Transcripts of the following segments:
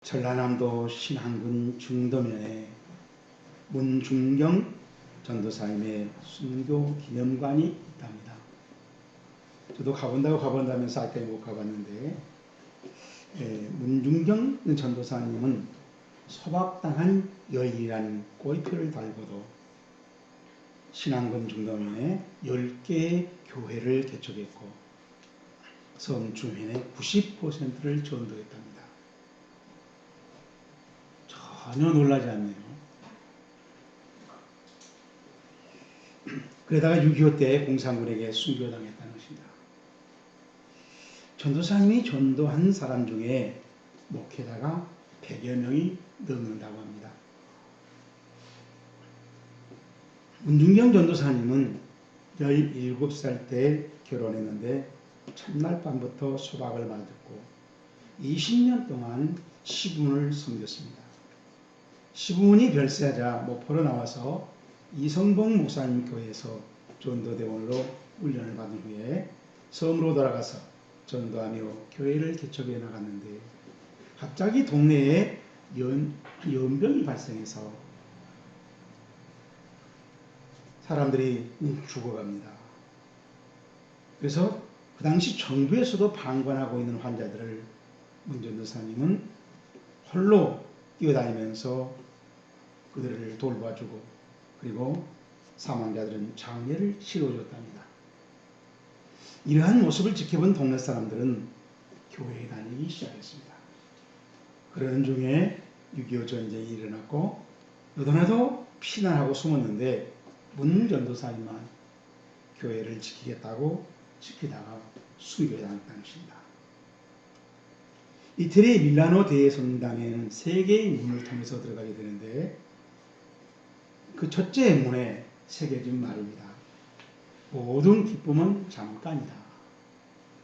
전라남도 신안군 중도면에 문중경 전도사님의 순교 기념관이 있답니다. 저도 가본다면서 아직까지 못 가봤는데, 문중경 전도사님은 소박당한 여인이라는 꼬리표를 달고도 신안군 중도면에 10개의 교회를 개척했고 섬 주민의 90%를 전도했답니다. 전혀 놀라지 않네요. 그러다가 6.25 때 공산군에게 순교당했다는 것입니다. 전도사님이 전도한 사람 중에 목회자가 100여 명이 넘는다고 합니다. 문중경 전도사님은 17살 때 결혼했는데 첫날 밤부터 소박을 맞았고 20년 동안 시부문을 섬겼습니다. 시부문이 별세하자 목포로 나와서 이성봉 목사님 교회에서 전도대원으로 훈련을 받은 후에 섬으로 돌아가서 전도하며 교회를 개척해 나갔는데 갑자기 동네에 연병이 발생해서 사람들이 죽어갑니다. 그래서 그 당시 정부에서도 방관하고 있는 환자들을 문 전도사님은 홀로 뛰어다니면서 그들을 돌봐주고 그리고 사망자들은 장례를 치러줬답니다. 이러한 모습을 지켜본 동네 사람들은 교회에 다니기 시작했습니다. 그러는 중에 6.25 전쟁이 일어났고 너도나도 피난하고 숨었는데 문 전도사님만 교회를 지키겠다고 지키다가 순교당했다는 것입니다. 이태리 밀라노 대성당에는 3개의 문을 통해서 들어가게 되는데 그 첫째 문에 새겨진 말입니다. 모든 기쁨은 잠깐이다.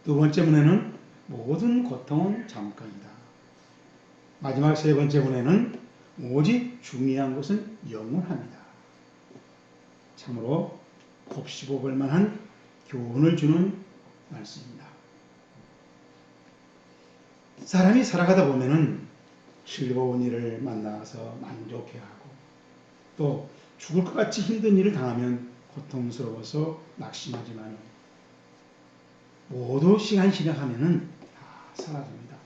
두 번째 문에는 모든 고통은 잠깐이다. 마지막 세 번째 문에는 오직 중요한 것은 영원합니다. 참으로 곱씹어 볼 만한 교훈을 주는 말씀입니다. 사람이 살아가다 보면은 즐거운 일을 만나서 만족해하고 또 죽을 것 같이 힘든 일을 당하면 고통스러워서 낙심하지만 모두 시간 지나가면은 다 사라집니다.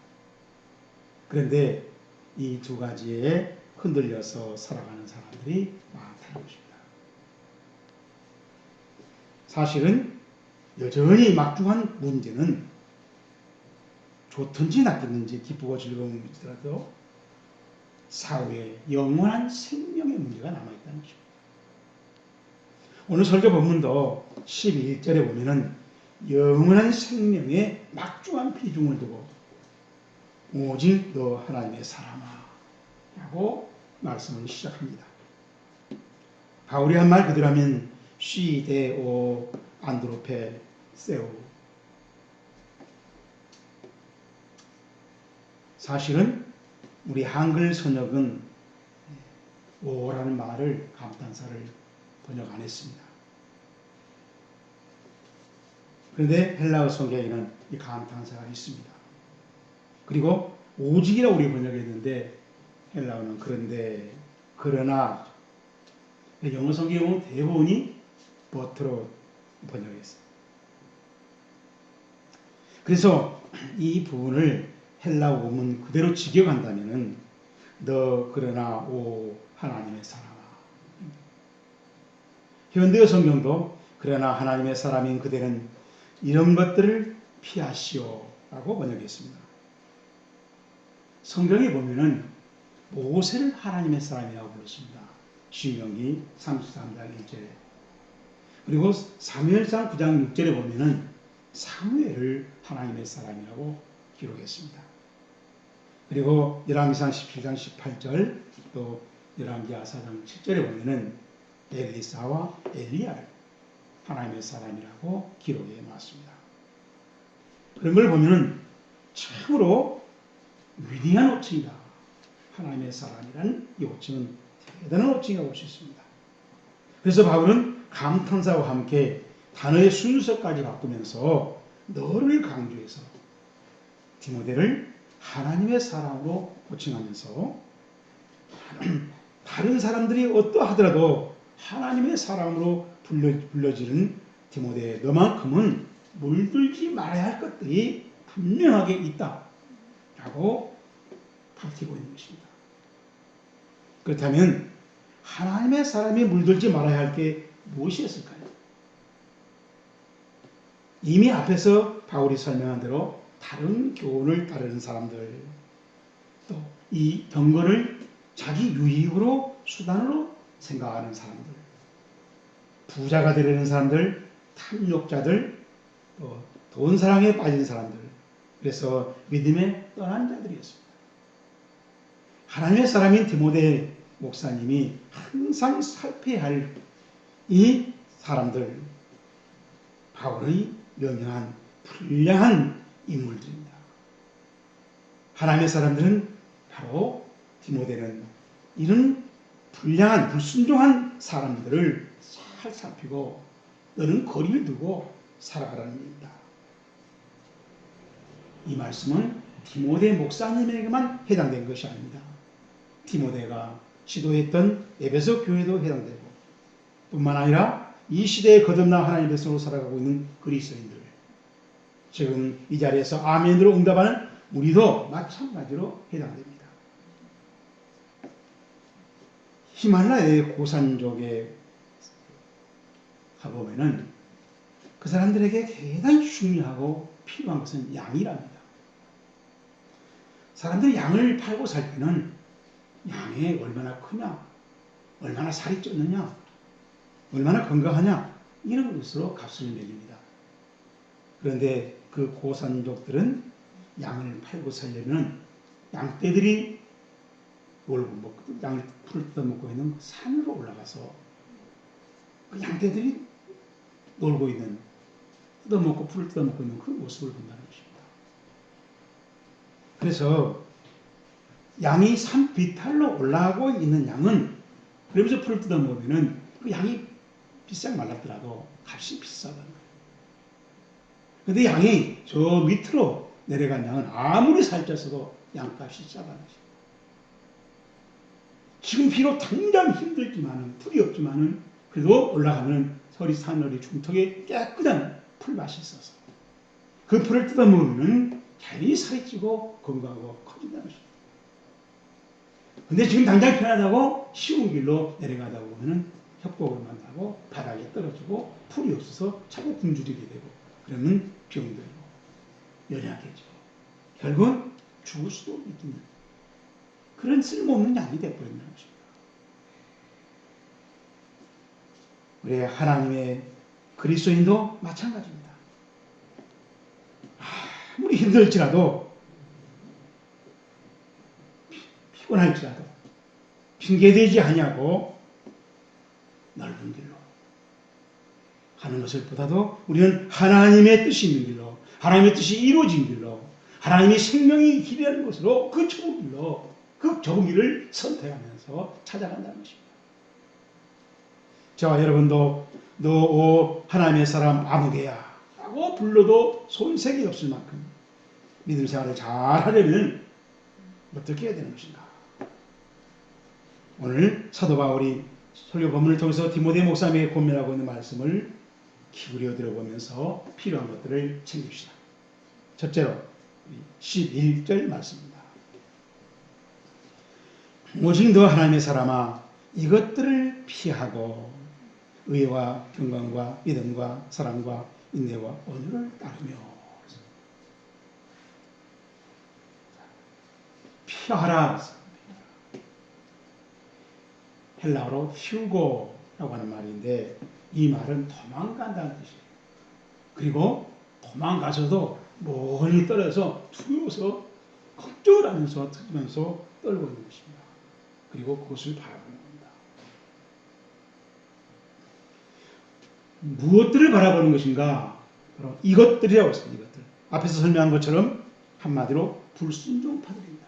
그런데 이 두 가지에 흔들려서 살아가는 사람들이 많다는 것입니다. 사실은 여전히 막중한 문제는 좋든지 나쁘든지 기쁘고 즐거움이더라도 사후에 영원한 생명의 문제가 남아있다는 것입니다. 오늘 설교 본문도 12절에 보면은 영원한 생명에 막중한 비중을 두고 오직 너 하나님의 사람아 라고 말씀을 시작합니다. 바울이 한 말 그대로 하면 시데오 안드로페 세우. 사실은 우리 한글 선역은 오라는 말을 감탄사를 번역 안 했습니다. 그런데 헬라어 성경에는 이 감탄사가 있습니다. 그리고 오직이라고 우리 번역했는데 헬라어는 그런데 그러나 영어 성경은 대부분이 but로 번역했어요. 그래서 이 부분을 헬라어 원문 그대로 직역한다면은 너 그러나 오 하나님의 사람아. 현대어 성경도 그러나 하나님의 사람인 그대는 이런 것들을 피하시오 라고 번역했습니다. 성경에 보면은 모세를 하나님의 사람이라고 불렀습니다. 신명기 33장 1절에. 그리고 사무엘상 9장 6절에 보면은 사무엘을 하나님의 사람이라고 기록했습니다. 그리고 열왕기상 17장 18절 또 열왕기하 4장 7절에 보면은 엘리사와 엘리야를 하나님의 사람이라고 기록해 놨습니다. 그런 걸 보면은 참으로 위대한 호칭이다. 하나님의 사람이라는 이 호칭은 대단한 호칭이라고 볼 수 있습니다. 그래서 바울은 감탄사와 함께 단어의 순서까지 바꾸면서 너를 강조해서 디모데를 하나님의 사람으로 호칭하면서 다른 사람들이 어떠하더라도 하나님의 사람으로 불려지는 디모데, 너만큼은 물들지 말아야 할 것들이 분명하게 있다라고 밝히고 있는 것입니다. 그렇다면 하나님의 사람이 물들지 말아야 할 게 무엇이었을까요? 이미 앞에서 바울이 설명한 대로 다른 교훈을 따르는 사람들, 또 이 경건을 자기 유익으로 수단으로 생각하는 사람들, 부자가 되려는 사람들, 탐욕자들, 또 돈 사랑에 빠진 사람들, 그래서 믿음에 떠난 자들이었습니다. 하나님의 사람인 디모데 목사님이 항상 살펴야 할 이 사람들, 바울의 명령한 불량한 인물들입니다. 하나님의 사람들은 바로 디모데는 이런 불량한 불순종한 사람들을 잘 살피고 너는 거리를 두고 살아가라는 얘기입니다. 이 말씀은 디모데 목사님에게만 해당된 것이 아닙니다. 디모데가 지도했던 에베소 교회도 해당되고 뿐만 아니라 이 시대에 거듭난 하나님의 백성으로 살아가고 있는 그리스도인들, 지금 이 자리에서 아멘으로 응답하는 우리도 마찬가지로 해당됩니다. 히말라야의 고산족에 가보면은 그 사람들에게 대단히 중요하고 필요한 것은 양이랍니다. 사람들이 양을 팔고 살 때는 양이 얼마나 크냐, 얼마나 살이 쪘느냐, 얼마나 건강하냐, 이런 것으로 값을 매깁니다. 그런데 그 고산족들은 양을 팔고 살려면 양떼들이 놀고 먹고 양을 풀을 뜯어먹고 있는 산으로 올라가서 그 양떼들이 놀고 있는, 뜯어먹고 풀을 뜯어먹고 있는 그 모습을 본다는 것입니다. 그래서 양이 산 비탈로 올라가고 있는 양은 그러면서 풀을 뜯어먹으면 그 양이 비싸게 말랐더라도 값이 비싸다는 거예요. 그런데 양이 저 밑으로 내려간 양은 아무리 살쪘어도 양값이 싸다는 것입니다. 지금 비록 당장 힘들지만은, 풀이 없지만은, 그래도 올라가면 산허리 중턱에 깨끗한 풀밭이 있어서 그 풀을 뜯어먹으면 자연히 살이 찌고 건강하고 커진다는 것입니다. 근데 지금 당장 편하다고 쉬운 길로 내려가다 보면은 협곡을 만나고 바닥에 떨어지고 풀이 없어서 자꾸 굶주리게 되고 그러면 병들고 연약해지고 결국은 죽을 수도 있는 그런 쓸모없는 양이 되어버린다는 것입니다. 우리 하나님의 그리스도인도 마찬가지입니다. 아무리 힘들지라도 피곤할지라도 핑계대지 아니하고 넓은 길로 하는 것을 보다도 우리는 하나님의 뜻이 있는 길로, 하나님의 뜻이 이루어진 길로, 하나님의 생명이 기대하는 것으로 그 좁은 길로, 그 좁은 길을 선택하면서 찾아간다는 것입니다. 저와 여러분도 너 하나님의 사람 아무개야 라고 불러도 손색이 없을 만큼 믿음 생활을 잘 하려면 어떻게 해야 되는 것인가? 오늘 사도 바울이 설교 본문을 통해서 디모데 목사님에게 고민하고 있는 말씀을 기울여 들어보면서 필요한 것들을 챙깁시다. 첫째로 11절 말씀입니다. 오직 너 하나님의 사람아 이것들을 피하고 의와 경건과 믿음과 사랑과 인내와 온유를 따르며 피하라. 헬라어로 휴고라고 하는 말인데 이 말은 도망간다는 뜻이에요. 그리고 도망가서도 멀리 떨어져서 두려워서 걱정을 하면서 터지면서 떨고 있는 것입니다. 그리고 그것을 바라보는 겁니다. 무엇들을 바라보는 것인가? 바로 이것들이라고 했습니다. 이것들. 앞에서 설명한 것처럼 한마디로 불순종파들입니다.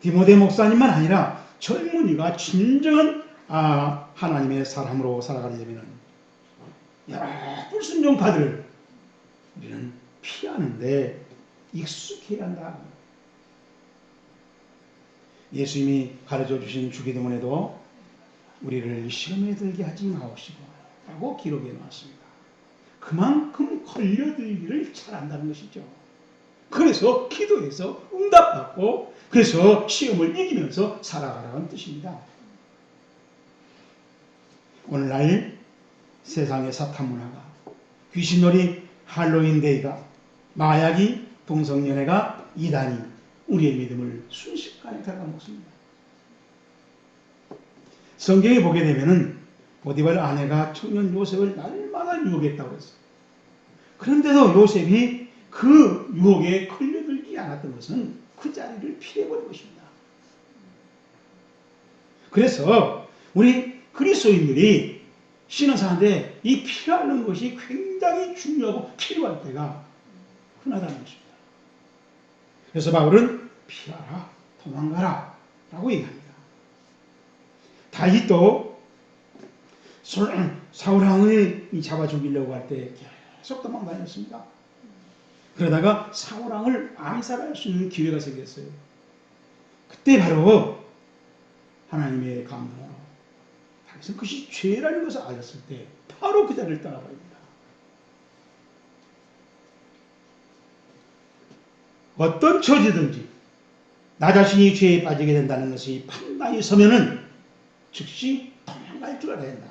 디모데 목사님만 아니라 젊은이가 진정한 하나님의 사람으로 살아가려면 여러 불순종파들을 우리는 피하는데 익숙해야 한다. 예수님이 가르쳐 주신 주기도문에도 우리를 시험에 들게 하지 마옵시고 라고 기록해 놓았습니다. 그만큼 걸려들기를 잘한다는 것이죠. 그래서 기도해서 응답받고 그래서 시험을 이기면서 살아가라는 뜻입니다. 오늘날 세상의 사탄 문화가 귀신놀이, 할로윈 데이가, 마약이, 동성연애가, 이단이 우리의 믿음을 순식간에 갉아먹습니다. 성경에 보게 되면은 보디발 아내가 청년 요셉을 날마다 유혹했다고 했어요. 그런데도 요셉이 그 유혹에 걸려들지 않았던 것은 그 자리를 피해버린 것입니다. 그래서 우리 그리스도인들이 신앙생활에 이 피하는 것이 굉장히 중요하고 필요할 때가 흔하다는 것입니다. 그래서 바울은 피하라, 도망가라 라고 얘기합니다. 다윗도 사울왕을 잡아 죽이려고 할 때 계속 도망다녔습니다. 그러다가 사울왕을 암살할 수 있는 기회가 생겼어요. 그때 바로 하나님의 감동으로 다윗은 그것이 죄라는 것을 알았을 때 바로 그 자리를 떠나버립니다. 어떤 처지든지 나 자신이 죄에 빠지게 된다는 것이 판단이 서면은 즉시 도망갈 줄 알아야 한다.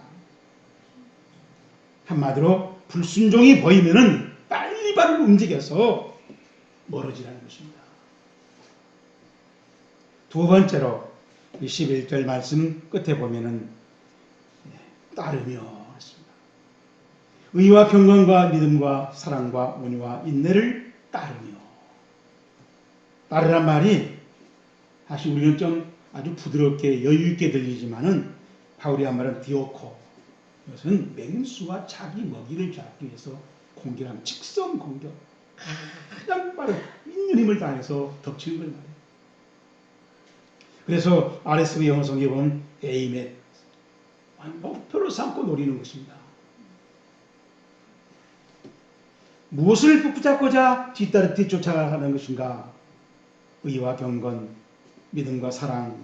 한마디로 불순종이 보이면은 빨리 발을 움직여서 멀어지라는 것입니다. 두 번째로 11절 말씀 끝에 보면은 따르며 했습니다. 의와 경건과 믿음과 사랑과 온유와 인내를 따르며. 따르란 말이 사실 우리는 좀 아주 부드럽게 여유 있게 들리지만은 바울이 한 말은 디오코. 이것은 맹수와 자기 먹이를 잡기 위해서 공격하는 직선 공격. 가장 빠른 있는 힘을 다해서 덮치는 걸 말해요. 그래서 RSV 영어 성경에 보면 에이멧 목표로 삼고 노리는 것입니다. 무엇을 붙잡고자 뒤쫓아가는 것인가? 의와 경건, 믿음과 사랑,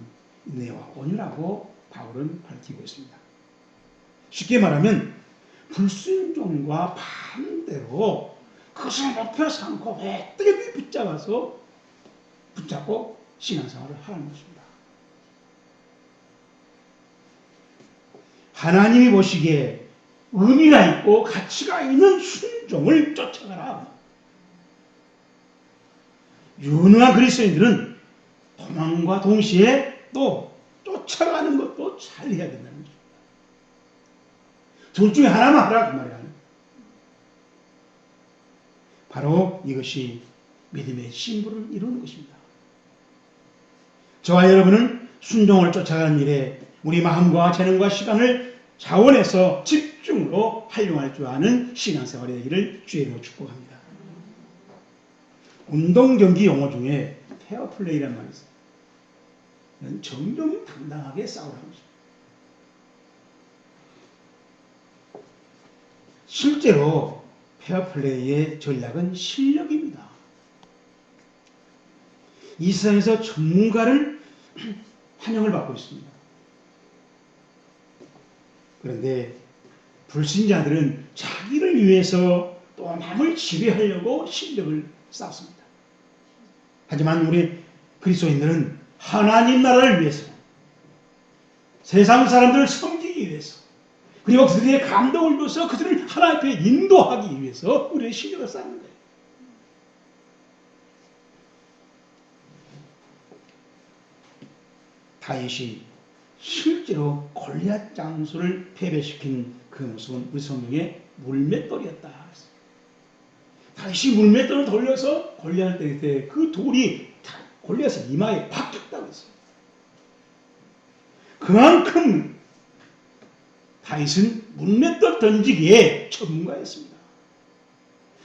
인내와 온유라고 바울은 밝히고 있습니다. 쉽게 말하면 불순종과 반대로 그것을 목표 삼고 애들이 붙잡고 신앙생활을 하는 것입니다. 하나님이 보시기에 의미가 있고 가치가 있는 순종을 쫓아가라. 유능한 그리스도인들은 도망과 동시에 또 쫓아가는 것도 잘 해야 된다는 것입니다. 둘 중에 하나만 하라 그 말이야. 바로 이것이 믿음의 신부를 이루는 것입니다. 저와 여러분은 순종을 쫓아가는 일에 우리 마음과 재능과 시간을 자원해서 집중으로 활용할 줄 아는 신앙생활이 되기를 주의 이름으로 축복합니다. 운동 경기 용어 중에 페어플레이라는 말이 있어요. 정정당당하게 싸우라는 것입니다. 실제로 페어플레이의 전략은 실력입니다. 이 세상에서 전문가를 환영을 받고 있습니다. 그런데 불신자들은 자기를 위해서 또 남을 지배하려고 실력을 쌓습니다. 하지만 우리 그리스도인들은 하나님 나라를 위해서, 세상 사람들을 섬기기 위해서, 그리고 그들의 감동을 줘서 그들을 하나님 앞에 인도하기 위해서 우리의 실력을 쌓는 거예요. 다윗이 실제로 골리앗 장수를 패배시킨 그 모습은 우리 성경에 물맷돌이었다. 다윗이 물맷돌을 돌려서 골리앗을 때릴 때 그 돌이 골리앗의 이마에 박혔다고 했어요. 그만큼 다윗은 물맷돌 던지기에 전문가였습니다.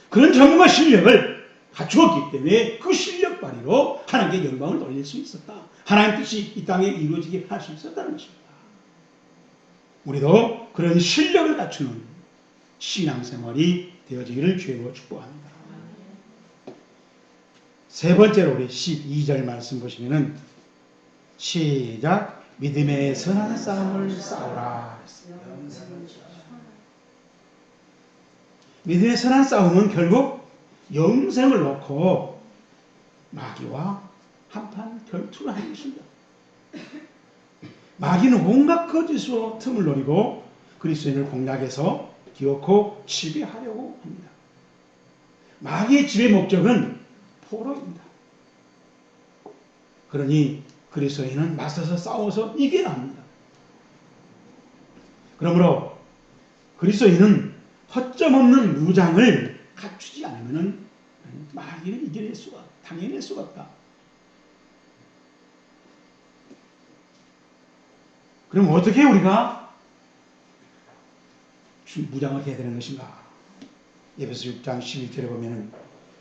그런 전문가 실력을 갖추었기 때문에 그 실력 발휘로 하나님께 영광을 돌릴 수 있었다. 하나님 뜻이 이 땅에 이루어지게 할 수 있었다는 것입니다. 우리도 그런 실력을 갖추는 신앙생활이 되어지기를 주님으로 축복합니다. 세 번째로 우리 12절 말씀 보시면은 시작. 믿음의 선한 싸움을 싸우라. 믿음의 선한 싸움은 결국 영생을 놓고 마귀와 한판 결투를 하는 것입니다. 마귀는 온갖 거짓으로 틈을 노리고 그리스도인을 공략해서 기어코 지배하려고 합니다. 마귀의 지배 목적은 포로입니다. 그러니 그리스도인은 맞서서 싸워서 이겨야 합니다. 그러므로 그리스도인은 허점 없는 무장을 갖추지 않으면 마귀를 당해낼 수가 없다. 그럼 어떻게 우리가 무장을 해야 되는 것인가? 에베소 6장 11절에 보면은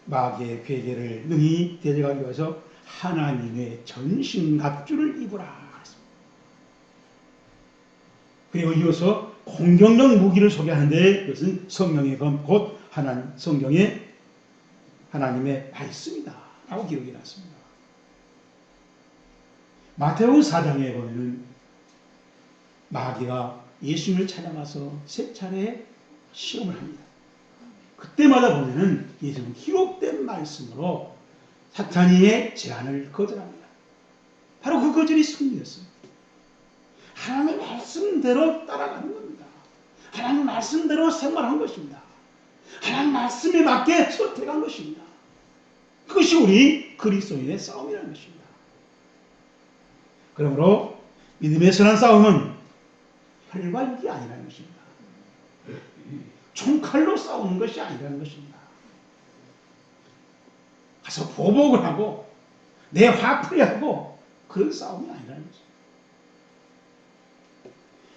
마귀의 괴계를 능히 대적하기 위해서 하나님의 전신갑주를 입으라. 그리고 이어서 공격력 무기를 소개하는데 그것은 성령의 검, 곧 성경의 하나님의 말씀이다 라고 기록이 났습니다. 마태복음 4장에 보면은 마귀가 예수님을 찾아가서 세 차례 시험을 합니다. 그때마다 보면은 예수님은 기록된 말씀으로 사탄이의 제안을 거절합니다. 바로 그 거절이 승리였어요. 하나님의 말씀대로 따라가는 겁니다. 하나님 말씀대로 생활한 것입니다. 하나님 말씀에 맞게 선택한 것입니다. 그것이 우리 그리스도인의 싸움이라는 것입니다. 그러므로 믿음의 선한 싸움은 혈관이 아니라는 것입니다. 총칼로 싸우는 것이 아니라는 것입니다. 가서 보복을 하고 내 화풀이하고 그런 싸움이 아니라는 것입니다.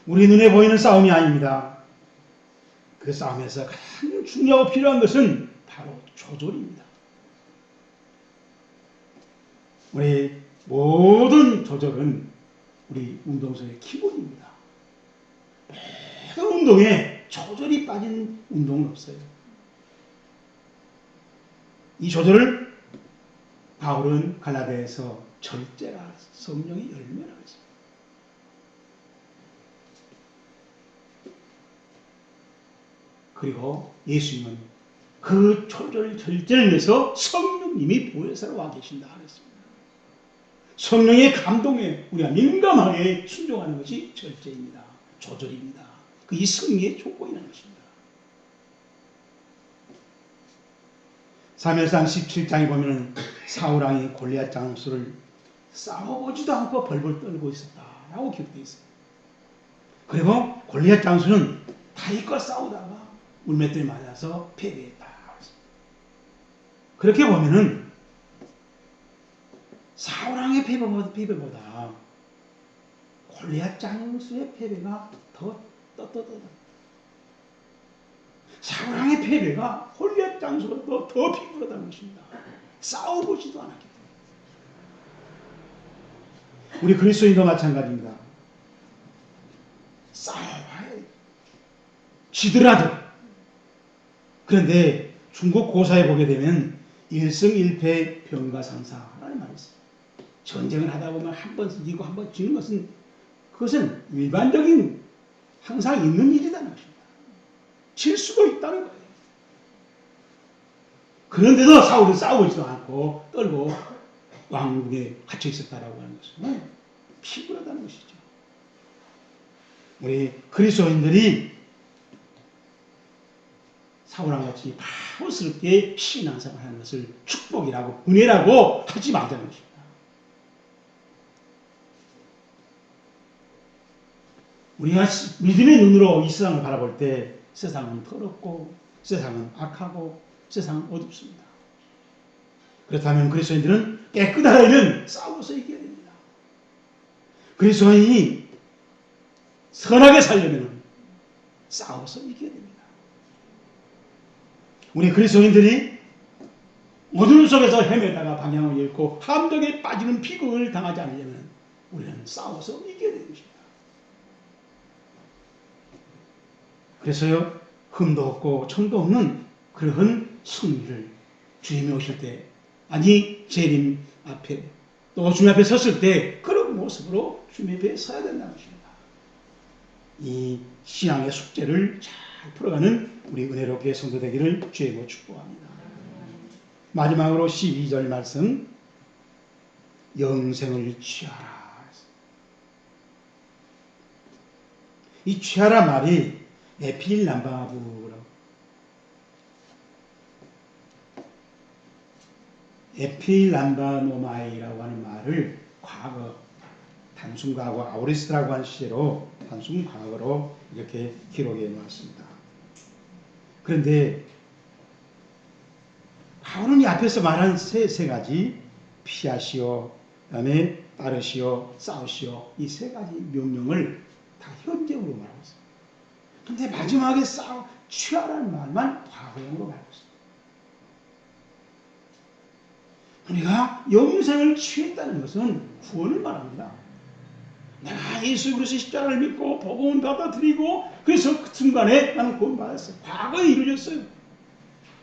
우리 눈에 보이는 싸움이 아닙니다. 그 싸움에서 가장 중요하고 필요한 것은 바로 조절입니다. 우리 모든 조절은 우리 운동선의 기본입니다. 모든 운동에 조절이 빠진 운동은 없어요. 이 조절을 바울은 갈라디아에서 절제라 성령의 열매라고 했습니다. 그리고 예수님은 그 조절 절제를 위해서 성령님이 보혜사로 와 계신다 그랬습니다. 성령의 감동에 우리가 민감하게 순종하는 것이 절제입니다. 조절입니다. 그 이 승리의 조건이라는 것입니다. 사무엘상 17장에 보면 사울왕이 골리앗 장수를 싸워보지도 않고 벌벌 떨고 있었다라고 기록되어 있습니다. 그리고 골리앗 장수는 다윗과 싸우다가 물맷돌이 맞아서 패배했다. 그렇게 보면은 사울왕의 패배보다 골리앗 장수의 패배가 더 떳떳하다. 사울왕의 패배가 골리앗 장수가 더 비굴하다는 것입니다. 싸워보지도 않았기 때문에. 우리 그리스도인도 마찬가지입니다. 싸워봐야 지더라도. 그런데 중국 고사에 보게 되면 일승일패 병가상사라는 말이 있어요. 전쟁을 하다 보면 한 번 이기고 한 번 지는 것은 그것은 일반적인 항상 있는 일이라는 것입니다. 질 수도 있다는 거예요. 그런데도 사울은 싸우지도 않고 떨고 왕국에 갇혀 있었다라고 하는 것은 피곤하다는 것이죠. 우리 그리스도인들이 사울왕같이 바보스럽게 신앙생활 하는 것을 축복이라고 은혜라고 하지 말자는 것입니다. 우리가 믿음의 눈으로 이 세상을 바라볼 때 세상은 더럽고 세상은 악하고 세상은 어둡습니다. 그렇다면 그리스도인들은 깨끗하려면 싸워서 이겨야 됩니다. 그리스도인이 선하게 살려면 싸워서 이겨야 됩니다. 우리 그리스도인들이 어둠 속에서 헤매다가 방향을 잃고 함정에 빠지는 비극을 당하지 않으려면 우리는 싸워서 이겨야 되는 것입니다. 그래서요, 흠도 없고 청도 없는 그런 승리를 주님이 오실 때 아니 재림 앞에 또 주님 앞에 섰을 때 그런 모습으로 주님 앞에 서야 된다는 것입니다. 이 신앙의 숙제를 잘 풀어가는 우리 은혜롭게 성도 되기를 주의 이름으로 축복합니다. 마지막으로 12절 말씀, 영생을 취하라. 이 취하라 말이 에필람바부라고, 에필람바노마이라고 하는 말을 과거, 단순 과거, 아우리스라고 하는 시제로 단순 과거로 이렇게 기록해 놓았습니다. 그런데 바울은 이 앞에서 말한 세 가지, 피하시오, 그 다음에 따르시오, 싸우시오, 이 세 가지 명령을 다 현재으로 말하고 있습니다. 그런데 마지막에 취하라는 말만 과거형으로 말하고 있습니다. 우리가 영생을 취했다는 것은 구원을 말합니다. 내가 예수 그리스도의 십자가를 믿고 복음을 받아들이고 그래서 그 순간에 나는 구원받았어요. 과거에 이루어졌어요.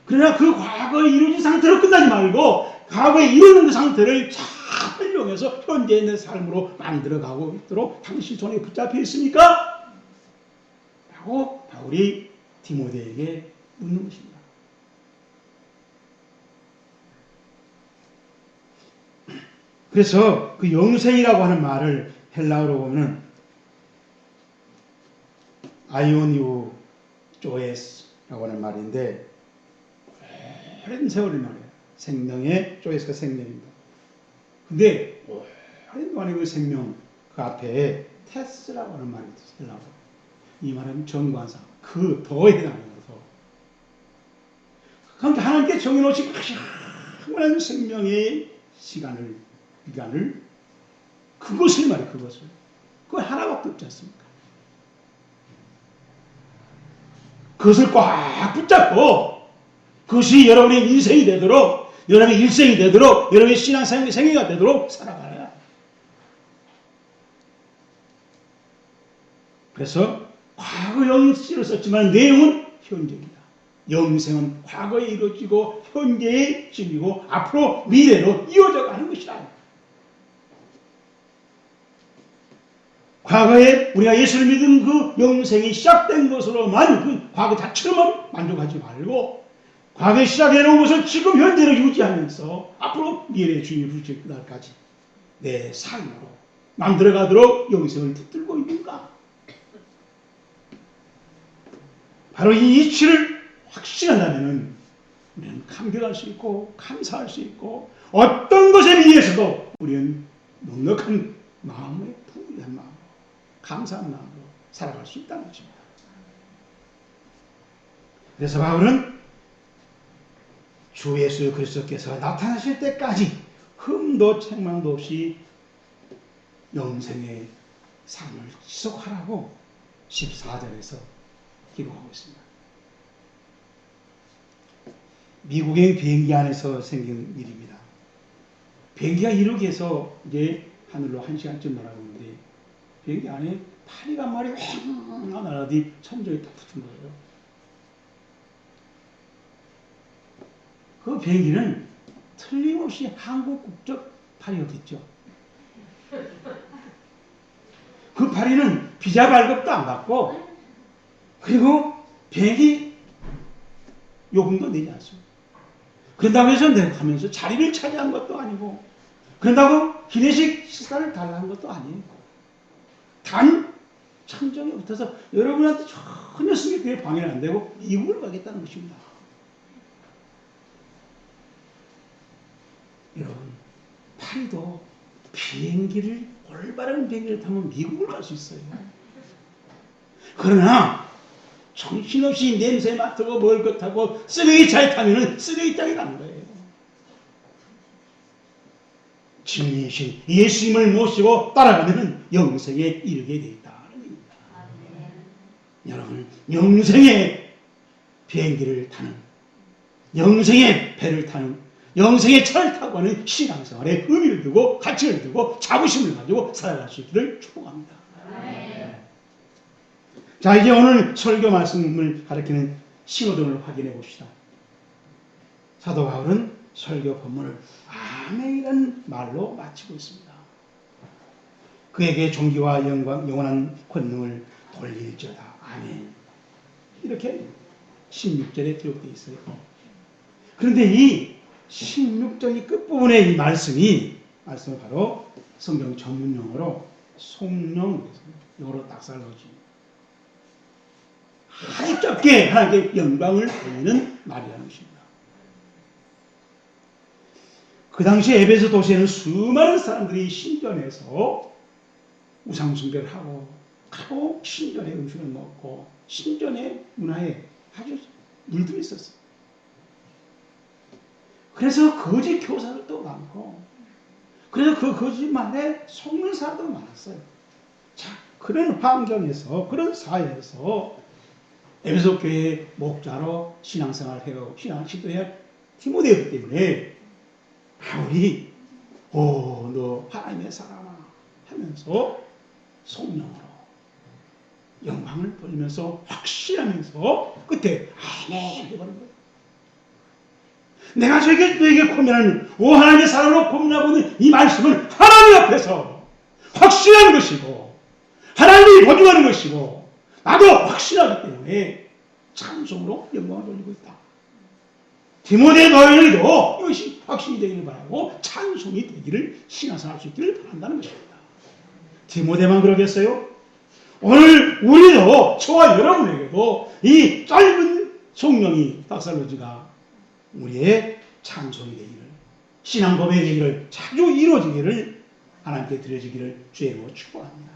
그러나 그 과거에 이루어진 상태로 끝나지 말고 과거에 이루어진 그 상태를 잘 활용해서 현재의 내 삶으로 만들어가고 있도록 당신 손에 붙잡혀 있습니까? 라고 바울이 디모데에게 묻는 것입니다. 그래서 그 영생이라고 하는 말을 헬라어로 보면 아이오니오 조에스라고 하는 말인데 오랜 세월을 말해요. 생명의 조에스가 생명입니다. 근데 오랜 동안의 그 생명 그 앞에 테스라고 하는 말이 있어요. 이 말은 정관사 그 더에 해당해서 그러니까 하나님께 정해놓으신 영원한 생명의 기간을 그것을 말해 그것을 그거 하나밖에 없지 않습니까? 그것을 꽉 붙잡고 그것이 여러분의 인생이 되도록 여러분의 일생이 되도록 여러분의 신앙생활의 생애가 되도록 살아가야. 그래서 과거 영시를 썼지만 내용은 현재입니다. 영생은 과거에 이루어지고 현재의 진리고 앞으로 미래로 이어져 가는 것이다. 과거에 우리가 예수를 믿은 그 영생이 시작된 것으로만 그 과거 자체로만 만족하지 말고 과거에 시작해놓은 것을 지금 현재로 유지하면서 앞으로 미래의 주님이 부르실 그날까지 내 삶으로 만들어가도록 영생을 붙들고 있는가? 바로 이 이치를 확신한다면 우리는 감격할 수 있고 감사할 수 있고 어떤 것에 비해서도 우리는 넉넉한 마음에 부유한 마음 감사한 마음으로 살아갈 수 있다는 것입니다. 그래서 바울은 주 예수 그리스도께서 나타나실 때까지 흠도 책망도 없이 영생의 삶을 지속하라고 14절에서 기록하고 있습니다. 미국행 비행기 안에서 생긴 일입니다. 비행기가 이렇게 해서 이제 하늘로 1시간쯤 날아오는데 비행기 안에 파리가 한 마리 휙 날아가더니 천정에 딱 붙은 거예요. 그 비행기는 틀림없이 한국 국적 파리였겠죠. 그 파리는 비자 발급도 안 받고 그리고 비행기 요금도 내지 않습니다. 그런다고 해서 내가 가면서 자리를 차지한 것도 아니고 그런다고 기내식 식사를 달라는 것도 아니에요. 단 천정에 붙어서 여러분한테 전혀 승객들의 방해는 안 되고 미국을 가겠다는 것입니다. 여러분 파리도 비행기를 올바른 비행기를 타면 미국을 갈 수 있어요. 그러나 정신없이 냄새 맡고 먹을 것 타고 쓰레기차에 타면 쓰레기장에 가는 거예요. 진리이신 예수님을 모시고 따라가면 영생에 이르게 되어 있다는 겁니다. 여러분 영생의 비행기를 타는 영생의 배를 타는 영생의 차를 타고 하는 신앙생활에 의미를 두고 가치를 두고 자부심을 가지고 살아갈 수 있기를 축복합니다. 자, 이제 오늘 설교 말씀을 가리키는 신호등을 확인해 봅시다. 사도 바울은 설교 본문을 아멘이라는 말로 마치고 있습니다. 그에게 존귀와 영광, 영원한 권능을 돌릴지어다. 아멘. 이렇게 16절에 기록되어 있어요. 그런데 이 16절 끝부분의 이 말씀은 바로 성경 전문 용어로 송영, 영어로 닥살로지. 아주 짧게 하나님께 영광을 돌리는 말이라는 것입니다. 그 당시 에베소 도시에는 수많은 사람들이 신전에서 우상숭배를 하고 신전의 음식을 먹고 신전의 문화에 아주 물들어 있었어요. 그래서 거짓 교사들도 많고, 그래서 그 거짓말에 속는 사람도 많았어요. 자, 그런 환경에서, 그런 사회에서 에베소 교회의 목자로 신앙생활을 해요. 신앙시도해야 할 디모데였기 때문에 바울이 너 하나님의 사람아 하면서 성령으로 영광을 돌리면서 확신하면서 끝에 아멘 해버린 거예요. 내가 너에게 고민하는 하나님의 사랑으로 고민하고 있는 이 말씀은 하나님 앞에서 확신하는 것이고 하나님이 보증하는 것이고 나도 확신하기 때문에 찬송으로 영광을 돌리고 있다. 디모데 너희도 이것이 확신이 되기를 바라고 찬송이 되기를 신앙생활 할 수 있기를 바란다는 것입니다. 디모데만 그러겠어요? 오늘 우리도 저와 여러분에게도 이 짧은 성령이 닥살로지가 우리의 찬송이 되기를, 신앙 고백이 되기를, 자주 이루어지기를 하나님께 드려지기를 주의 이름으로 축복합니다.